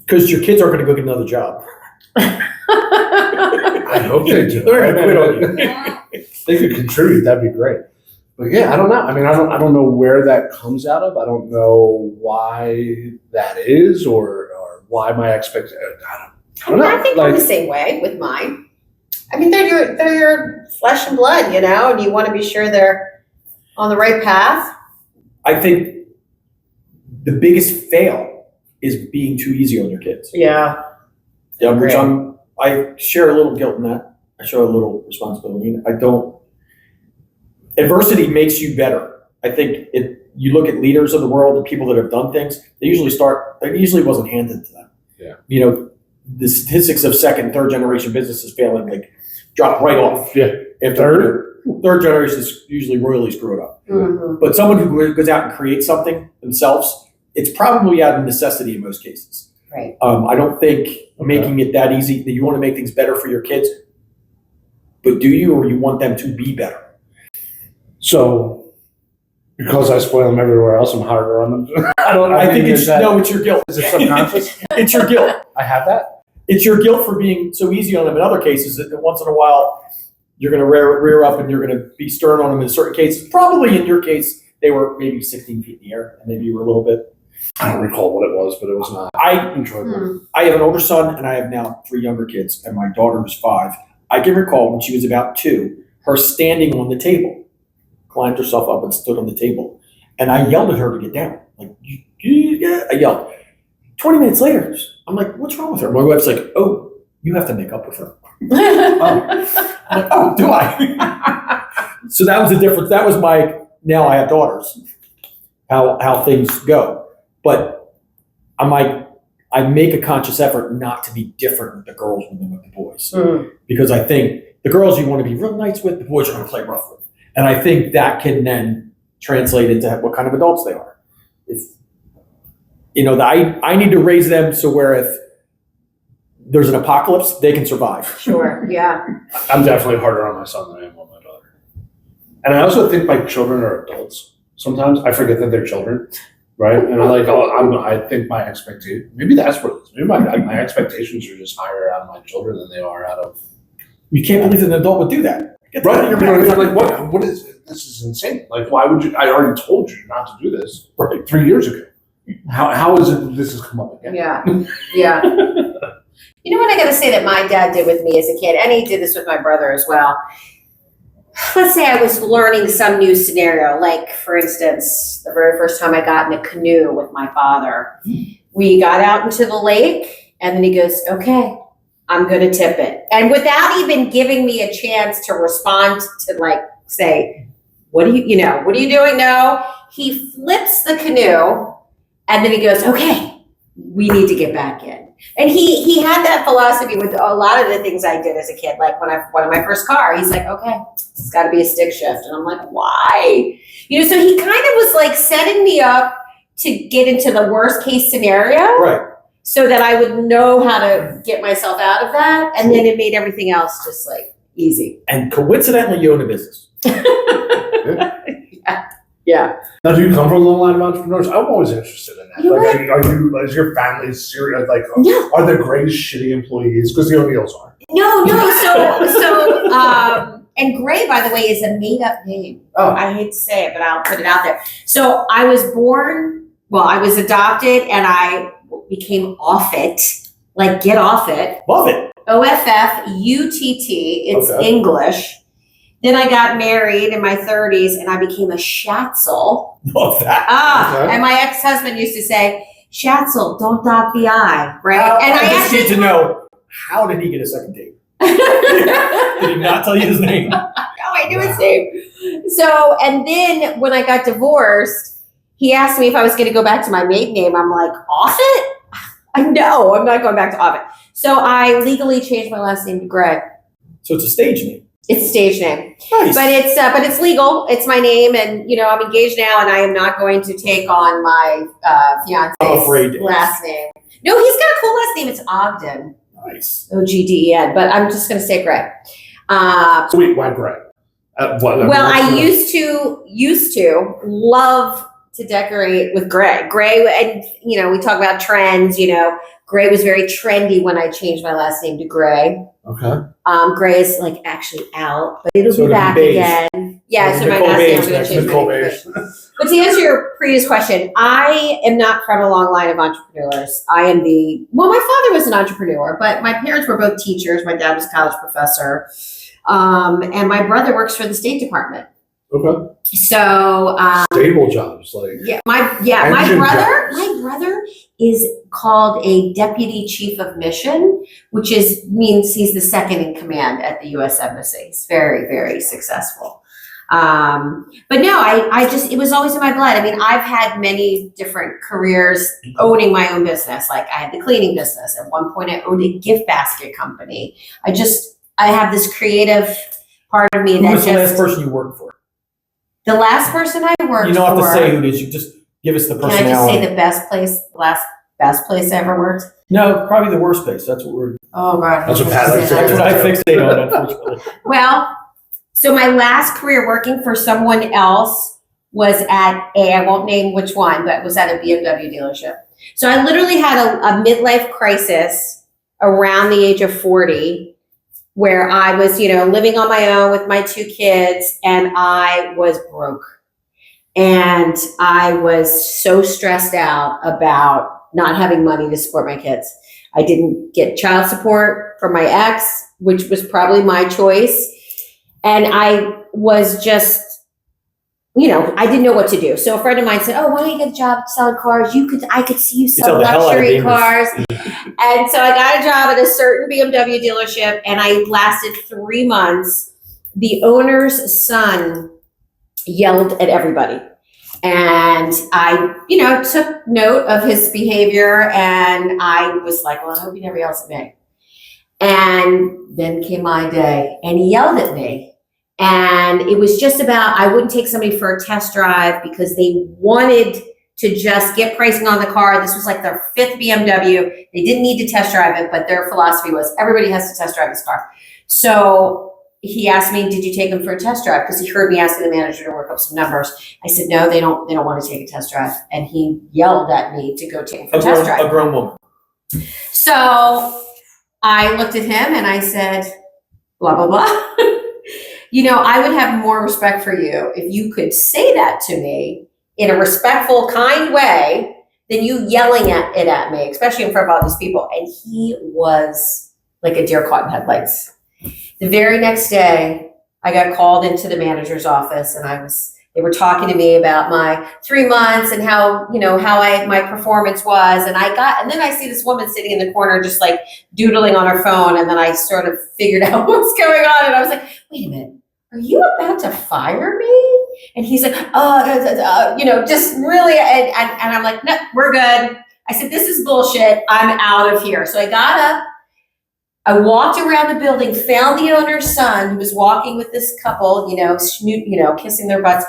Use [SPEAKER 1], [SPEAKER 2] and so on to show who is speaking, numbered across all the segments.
[SPEAKER 1] Because your kids aren't going to go get another job.
[SPEAKER 2] I hope they do.
[SPEAKER 1] They're going to quit on you.
[SPEAKER 2] They could contribute. That'd be great. But yeah, I don't know. I mean, I don't know where that comes out of. I don't know why that is, or why my expectation. I don't know.
[SPEAKER 3] I think I'm the same way with mine. I mean, they're your flesh and blood, you know, and you want to be sure they're on the right path.
[SPEAKER 1] I think the biggest fail is being too easy on your kids.
[SPEAKER 3] Yeah.
[SPEAKER 1] Yeah, which I share a little guilt in that. I show a little responsibility. Adversity makes you better. I think you look at leaders of the world and people that have done things, they usually wasn't handed to them.
[SPEAKER 2] Yeah.
[SPEAKER 1] You know, the statistics of second and third generation businesses failing, like, drop right off.
[SPEAKER 2] Yeah.
[SPEAKER 1] If third generation is usually royally screwed up.
[SPEAKER 3] Mm-hmm.
[SPEAKER 1] But someone who goes out and creates something themselves, it's probably out of necessity in most cases.
[SPEAKER 3] Right.
[SPEAKER 1] I don't think making it that easy, that you want to make things better for your kids, but do you, or you want them to be better?
[SPEAKER 2] So, because I spoil them everywhere else, I'm harder on them.
[SPEAKER 1] I think it's your guilt.
[SPEAKER 2] Is it subconscious?
[SPEAKER 1] It's your guilt.
[SPEAKER 2] I have that?
[SPEAKER 1] It's your guilt for being so easy on them in other cases that once in a while you're going to rear up and you're going to be stern on them in certain cases. Probably in your case, they were maybe 16 feet in the air and maybe you were a little bit.
[SPEAKER 2] I don't recall what it was, but it was not enjoyable.
[SPEAKER 1] I have an older son and I have now 3 younger kids, and my daughter was 5. I can recall when she was about 2, her standing on the table, climbed herself up and stood on the table. And I yelled at her to get down. Like, I yelled. 20 minutes later, I'm like, what's wrong with her? My wife's like, oh, you have to make up with her. Oh, do I? So that was the difference. That was now I have daughters, how things go. But I make a conscious effort not to be different with the girls than with the boys. Because I think the girls you want to be real nice with, the boys are going to play rough with. And I think that can then translate into what kind of adults they are. I need to raise them so where if there's an apocalypse, they can survive.
[SPEAKER 3] Sure, yeah.
[SPEAKER 2] I'm definitely harder on my son than I am on my daughter. And I also think my children are adults. Sometimes I forget that they're children, right? And I think my expectation, maybe that's what it is. Maybe my expectations are just higher out of my children than they are out of.
[SPEAKER 1] You can't believe an adult would do that.
[SPEAKER 2] Right? Like, what is it? This is insane. Like, why would you? I already told you not to do this 3 years ago. How is it this has come up again?
[SPEAKER 3] Yeah, yeah. You know what I got to say that my dad did with me as a kid, and he did this with my brother as well. Let's say I was learning some new scenario, like, for instance, the very first time I got in a canoe with my father. We got out into the lake, and then he goes, okay, I'm going to tip it. And without even giving me a chance to respond to, like, say, what are you doing? No, he flips the canoe, and then he goes, okay, we need to get back in. And he had that philosophy with a lot of the things I did as a kid. Like when I wanted my first car, he's like, okay, it's got to be a stick shift. And I'm like, why? So he kind of was like setting me up to get into the worst case scenario.
[SPEAKER 1] Right.
[SPEAKER 3] So that I would know how to get myself out of that. And then it made everything else just like easy.
[SPEAKER 1] And coincidentally, you own a business.
[SPEAKER 3] Yeah.
[SPEAKER 2] Now, do you come from the line of entrepreneurs? I'm always interested in that. Is your family serious? Like,
[SPEAKER 3] no.
[SPEAKER 2] Are the Greys shitty employees? Because the O'Neills are.
[SPEAKER 3] No. And Grey, by the way, is a made-up name.
[SPEAKER 2] Oh.
[SPEAKER 3] I hate to say it, but I'll put it out there. So I was adopted, and I became off it. Like, get off it.
[SPEAKER 1] Love it.
[SPEAKER 3] OFFUTT. It's okay. English. Then I got married in my 30s, and I became a Schatzel.
[SPEAKER 1] Love that.
[SPEAKER 2] Okay.
[SPEAKER 3] And my ex-husband used to say, Schatzel, don't dot the I, right? And
[SPEAKER 1] I just need to know, how did he get a second date? Did he not tell you his name?
[SPEAKER 3] No, I knew his name. So, and then when I got divorced, he asked me if I was going to go back to my maiden name. I'm like, Offit? No, I'm not going back to Offit. So I legally changed my last name to Grey.
[SPEAKER 1] So it's a stage name.
[SPEAKER 3] It's a stage name.
[SPEAKER 1] Nice.
[SPEAKER 3] But it's legal. It's my name, and I'm engaged now, and I am not going to take on my fiance's last name. No, he's got a cool last name. It's Ogden.
[SPEAKER 1] Nice.
[SPEAKER 3] Ogden. But I'm just going to say Grey.
[SPEAKER 2] So wait, why Grey?
[SPEAKER 3] I used to love to decorate with gray. Gray, and we talk about trends. Gray was very trendy when I changed my last name to Grey.
[SPEAKER 2] Okay.
[SPEAKER 3] Gray is like actually out, but it'll
[SPEAKER 1] So
[SPEAKER 3] be
[SPEAKER 1] it'll be
[SPEAKER 3] back
[SPEAKER 1] beige.
[SPEAKER 3] again. Yeah, so my
[SPEAKER 1] Nicole
[SPEAKER 3] last
[SPEAKER 1] Beige,
[SPEAKER 3] name I'm going
[SPEAKER 1] next
[SPEAKER 3] to change.
[SPEAKER 2] Nicole
[SPEAKER 3] my name.
[SPEAKER 2] Beige.
[SPEAKER 3] But to answer your previous question, I am not from a long line of entrepreneurs. My father was an entrepreneur, but my parents were both teachers. My dad was a college professor. And my brother works for the State Department.
[SPEAKER 2] Okay.
[SPEAKER 3] So,
[SPEAKER 2] Stable jobs, like.
[SPEAKER 3] my
[SPEAKER 2] Engine
[SPEAKER 3] brother,
[SPEAKER 2] jobs.
[SPEAKER 3] my brother is called a deputy chief of mission, which means he's the second in command at the U.S. Embassy. He's very, very successful. But no, it was always in my blood. I mean, I've had many different careers owning my own business. Like I had the cleaning business. At one point I owned a gift basket company. I have this creative part of me
[SPEAKER 1] Who
[SPEAKER 3] that
[SPEAKER 1] was the last person you worked for?
[SPEAKER 3] the last person I worked for.
[SPEAKER 1] You don't have to say who it is. You just give us the
[SPEAKER 3] Can I just
[SPEAKER 1] personality.
[SPEAKER 3] say the last best place I ever worked?
[SPEAKER 1] No, probably the worst place. That's what we're.
[SPEAKER 3] Oh God.
[SPEAKER 2] That's what Pat likes to
[SPEAKER 1] That's
[SPEAKER 2] do.
[SPEAKER 1] what I fixate on, unfortunately.
[SPEAKER 3] Well, so my last career working for someone else was at I won't name which one, but it was at a BMW dealership. So I literally had a midlife crisis around the age of 40 where I was, living on my own with my 2 kids and I was broke. And I was so stressed out about not having money to support my kids. I didn't get child support from my ex, which was probably my choice. And I was just, I didn't know what to do. So a friend of mine said, "Oh, why don't you get a job selling cars? I could see you
[SPEAKER 1] sell
[SPEAKER 3] sell
[SPEAKER 1] the hell out of
[SPEAKER 3] luxury
[SPEAKER 1] Beamers."
[SPEAKER 3] cars." And so I got a job at a certain BMW dealership and I lasted 3 months. The owner's son yelled at everybody. And I, took note of his behavior and I was like, well, I hope he never yells at me. And then came my day and he yelled at me. And it was just about, I wouldn't take somebody for a test drive because they wanted to just get pricing on the car. This was like their 5th BMW. They didn't need to test drive it, but their philosophy was everybody has to test drive this car. So he asked me, "Did you take him for a test drive?" Because he heard me asking the manager to work up some numbers. I said, "No, they don't want to take a test drive." And he yelled at me to go take him for a test drive.
[SPEAKER 1] A grown woman.
[SPEAKER 3] So I looked at him and I said, blah, blah, blah. I would have more respect for you if you could say that to me in a respectful, kind way than you yelling it at me, especially in front of all these people. And he was like a deer caught in headlights. The very next day, I got called into the manager's office and they were talking to me about my 3 months and how my performance was. And then I see this woman sitting in the corner, just like doodling on her phone. And then I sort of figured out what's going on. And I was like, wait a minute, are you about to fire me? And he's like, just really, and I'm like, no, we're good. I said, this is bullshit. I'm out of here. So I got up. I walked around the building, found the owner's son who was walking with this couple, kissing their butts.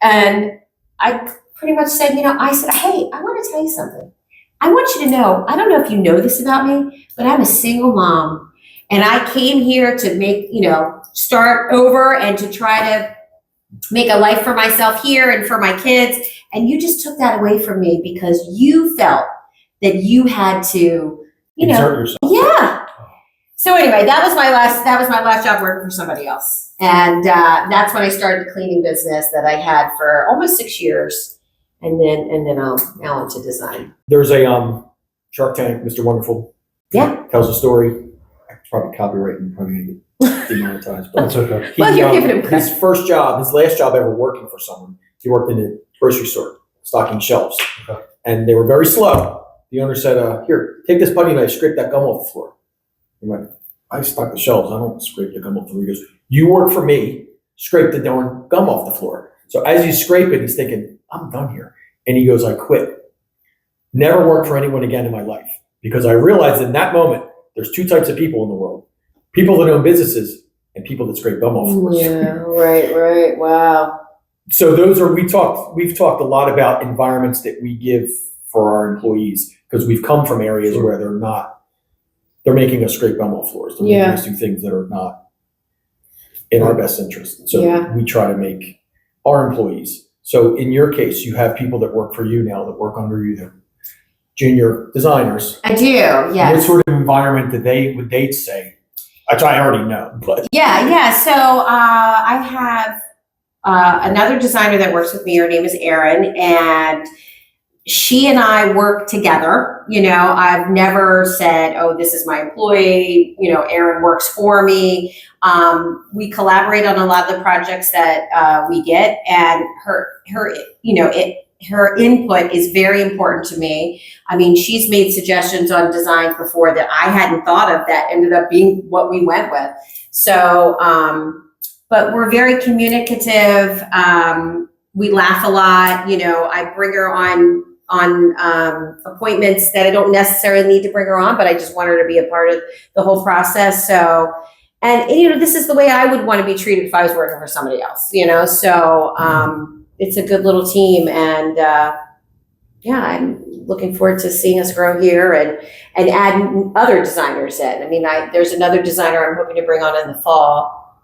[SPEAKER 3] And I pretty much said, I said, hey, I want to tell you something. I want you to know, I don't know if you know this about me, but I'm a single mom. And I came here to make, start over and to try to make a life for myself here and for my kids. And you just took that away from me because you felt that you had to,
[SPEAKER 1] Exert yourself.
[SPEAKER 3] Yeah. So anyway, that was my last job working for somebody else. And that's when I started the cleaning business that I had for almost 6 years. And then I'm now into design.
[SPEAKER 1] There's a Shark Tank, Mr. Wonderful.
[SPEAKER 3] Yeah.
[SPEAKER 1] Tells a story. It's probably copyright and probably gonna get demonetized. But
[SPEAKER 2] That's okay.
[SPEAKER 3] Well, you're giving him credit.
[SPEAKER 1] his last job ever working for someone, he worked in a grocery store, stocking shelves.
[SPEAKER 2] Okay.
[SPEAKER 1] And they were very slow. The owner said, here, take this putty knife, scrape that gum off the floor. He went, I stock the shelves, I don't scrape the gum off the floor. He goes, you work for me, scrape the darn gum off the floor. So as he's scraping, he's thinking, I'm done here. And he goes, I quit. Never work for anyone again in my life. Because I realized in that moment, there's 2 types of people in the world. People that own businesses and people that scrape gum off floors.
[SPEAKER 3] Yeah, right. Wow.
[SPEAKER 1] So we've talked a lot about environments that we give for our employees because we've come from areas where they're making us scrape gum off floors. They're making us do things that are not in our best interest. So we try to make our employees So in your case, you have people that work for you now that work under you, they're junior designers.
[SPEAKER 3] I do, yes.
[SPEAKER 1] What sort of environment would they say? Which I already know, but.
[SPEAKER 3] Yeah. So I have another designer that works with me. Her name is Erin, and she and I work together. I've never said, "Oh, this is my employee." Erin works for me. We collaborate on a lot of the projects that we get, and her input is very important to me. I mean, she's made suggestions on designs before that I hadn't thought of that ended up being what we went with. So, but we're very communicative. We laugh a lot. I bring her on appointments that I don't necessarily need to bring her on, but I just want her to be a part of the whole process. So, and this is the way I would want to be treated if I was working for somebody else, so, it's a good little team, and, I'm looking forward to seeing us grow here and add other designers in. I mean, there's another designer I'm hoping to bring on in the fall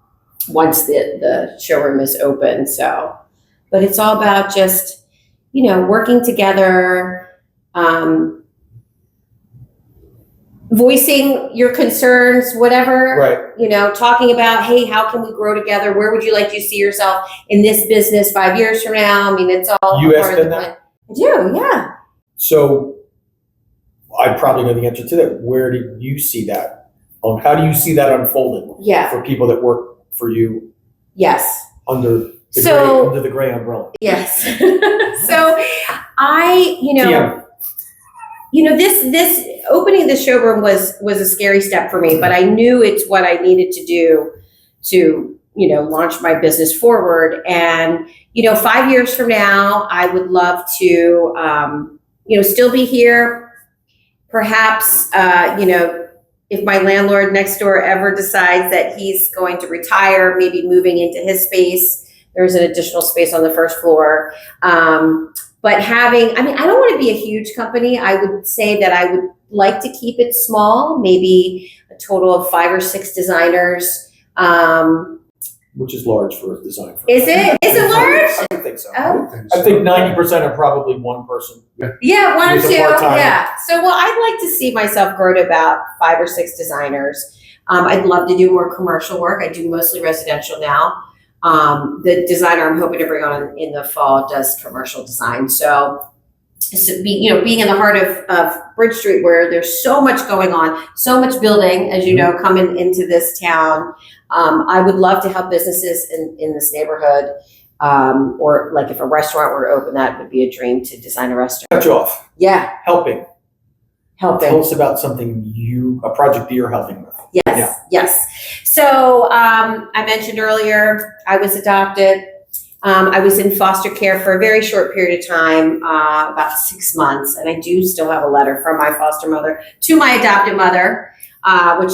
[SPEAKER 3] once the showroom is open. So, but it's all about just, working together, voicing your concerns, whatever,
[SPEAKER 1] Right.
[SPEAKER 3] Talking about, hey, how can we grow together? Where would you like to see yourself in this business 5 years from now? I mean, it's all
[SPEAKER 1] You
[SPEAKER 3] a
[SPEAKER 1] asked
[SPEAKER 3] part of
[SPEAKER 1] them
[SPEAKER 3] the
[SPEAKER 1] that?
[SPEAKER 3] plan. I do, yeah.
[SPEAKER 1] So I probably know the answer to that. Where do you see that? How do you see that unfolding
[SPEAKER 3] Yeah.
[SPEAKER 1] for people that work for you
[SPEAKER 3] Yes.
[SPEAKER 1] under the gray umbrella?
[SPEAKER 3] Yes. So I,
[SPEAKER 1] TM.
[SPEAKER 3] This opening the showroom was a scary step for me, but I knew it's what I needed to do to, launch my business forward. And, 5 years from now, I would love to, still be here. Perhaps, if my landlord next door ever decides that he's going to retire, maybe moving into his space, there's an additional space on the first floor. But I don't want to be a huge company. I would say that I would like to keep it small, maybe a total of 5 or 6 designers.
[SPEAKER 1] Which is large for a design firm.
[SPEAKER 3] Is it? Is it large?
[SPEAKER 1] I don't think so.
[SPEAKER 3] Oh.
[SPEAKER 1] I think 90% are probably one person.
[SPEAKER 3] Yeah, 1 or
[SPEAKER 1] With
[SPEAKER 3] 2.
[SPEAKER 1] a part-time.
[SPEAKER 3] Yeah. So, I'd like to see myself grow to about 5 or 6 designers. I'd love to do more commercial work. I do mostly residential now. The designer I'm hoping to bring on in the fall does commercial design. So being in the heart of Bridge Street, where there's so much going on, so much building, as you know, coming into this town, I would love to help businesses in this neighborhood. Or like if a restaurant were to open, that would be a dream to design a restaurant.
[SPEAKER 1] Cut you off.
[SPEAKER 3] Yeah,
[SPEAKER 1] Helping. Tell
[SPEAKER 3] helping.
[SPEAKER 1] us about a project that you're helping with.
[SPEAKER 3] Yes. So I mentioned earlier, I was adopted. I was in foster care for a very short period of time, about 6 months, and I do still have a letter from my foster mother to my adopted mother, which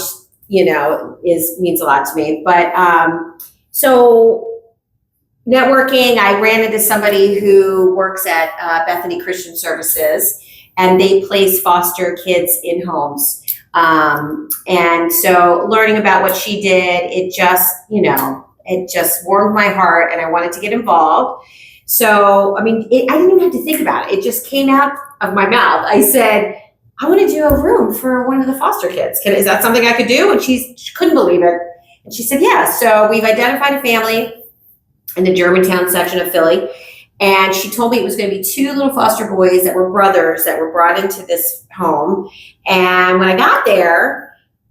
[SPEAKER 3] means a lot to me. But so networking, I ran into somebody who works at Bethany Christian Services, and they place foster kids in homes. And so learning about what she did, it just warmed my heart, and I wanted to get involved. So, I didn't even have to think about it. It just came out of my mouth. I said, I want to do a room for one of the foster kids. Is that something I could do? And she couldn't believe it. And she said, yeah. So we've identified a family in the Germantown section of Philly. And she told me it was going to be 2 little foster boys that were brothers that were brought into this home. And when I got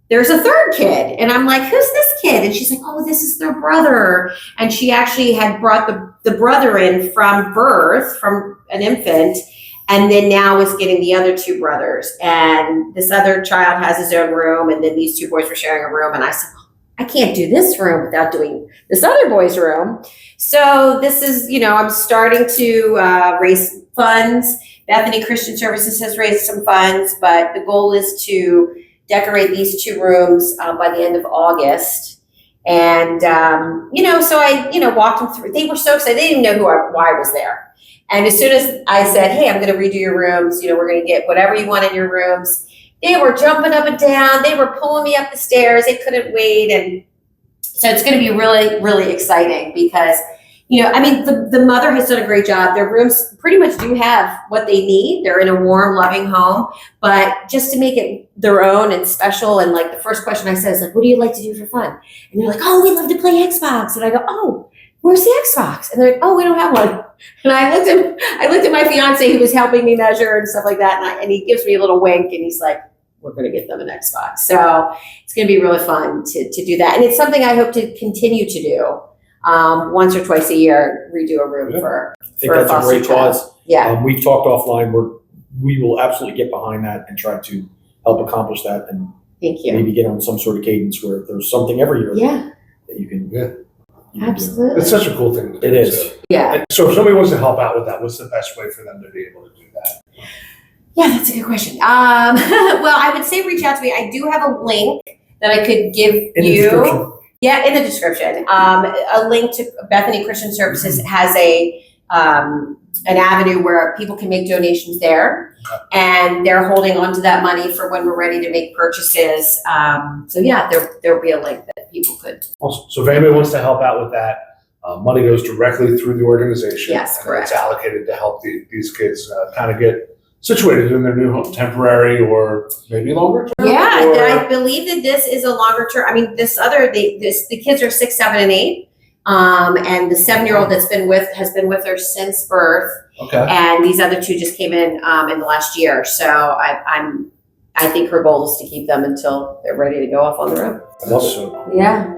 [SPEAKER 3] there's a 3rd kid. And I'm like, who's this kid? And she's like, oh, this is their brother. And she actually had brought the brother in from birth, from an infant, and then now is getting the other 2 brothers. And this other child has his own room, and then these 2 boys were sharing a room. And I said, I can't do this room without doing this other boy's room. So this is, I'm starting to raise funds. Bethany Christian Services has raised some funds, but the goal is to decorate these 2 rooms by the end of August. And, so I, walked them through. They were so excited. They didn't know why I was there. And as soon as I said, hey, I'm going to redo your rooms, we're going to get whatever you want in your rooms, they were jumping up and down. They were pulling me up the stairs. They couldn't wait. And so it's going to be really, really exciting because, you know, I mean, the mother has done a great job. Their rooms pretty much do have what they need. They're in a warm, loving home, but just to make it their own and special. And like the first question I said is like, what do you like to do for fun? And they're like, oh, we love to play Xbox. And I go, oh, where's the Xbox? And they're like, oh, we don't have one. And I looked at my fiance who was helping me measure and stuff like that. And he gives me a little wink and he's like, we're going to get them an Xbox. So it's going to be really fun to do that. And it's something I hope to continue to do. Once or twice a year, redo a room for
[SPEAKER 1] I think that's a great cause.
[SPEAKER 3] Yeah.
[SPEAKER 1] We've talked offline. We will absolutely get behind that and try to help accomplish that, and
[SPEAKER 3] Thank you.
[SPEAKER 1] maybe get on some sort of cadence where there's something every year
[SPEAKER 3] Yeah.
[SPEAKER 1] that you can.
[SPEAKER 2] Yeah.
[SPEAKER 1] You can do.
[SPEAKER 3] Absolutely.
[SPEAKER 2] It's such a cool thing to do.
[SPEAKER 1] It is.
[SPEAKER 2] So.
[SPEAKER 3] Yeah.
[SPEAKER 2] So if somebody wants to help out with that, what's the best way for them to be able to do that?
[SPEAKER 3] Yeah, that's a good question. Well, I would say reach out to me. I do have a link that I could give
[SPEAKER 1] In the
[SPEAKER 3] you.
[SPEAKER 1] description.
[SPEAKER 3] Yeah, in the description. A link to Bethany Christian Services has an avenue where people can make donations there, and they're holding on to that money for when we're ready to make purchases. So yeah, there'll be a link that people could.
[SPEAKER 2] Awesome. So if anybody wants to help out with that, money goes directly through the organization.
[SPEAKER 3] Yes,
[SPEAKER 2] and
[SPEAKER 3] correct.
[SPEAKER 2] It's allocated to help these kids kind of get situated in their new home, temporary or maybe longer term.
[SPEAKER 3] Yeah,
[SPEAKER 2] or-
[SPEAKER 3] I believe that this is a longer term. I mean, the kids are 6, 7, and 8. And the 7-year-old has been with her since birth.
[SPEAKER 2] Okay.
[SPEAKER 3] And these other 2 just came in the last year. So I think her goal is to keep them until they're ready to go off on their own.
[SPEAKER 2] That's so cool.
[SPEAKER 3] Yeah.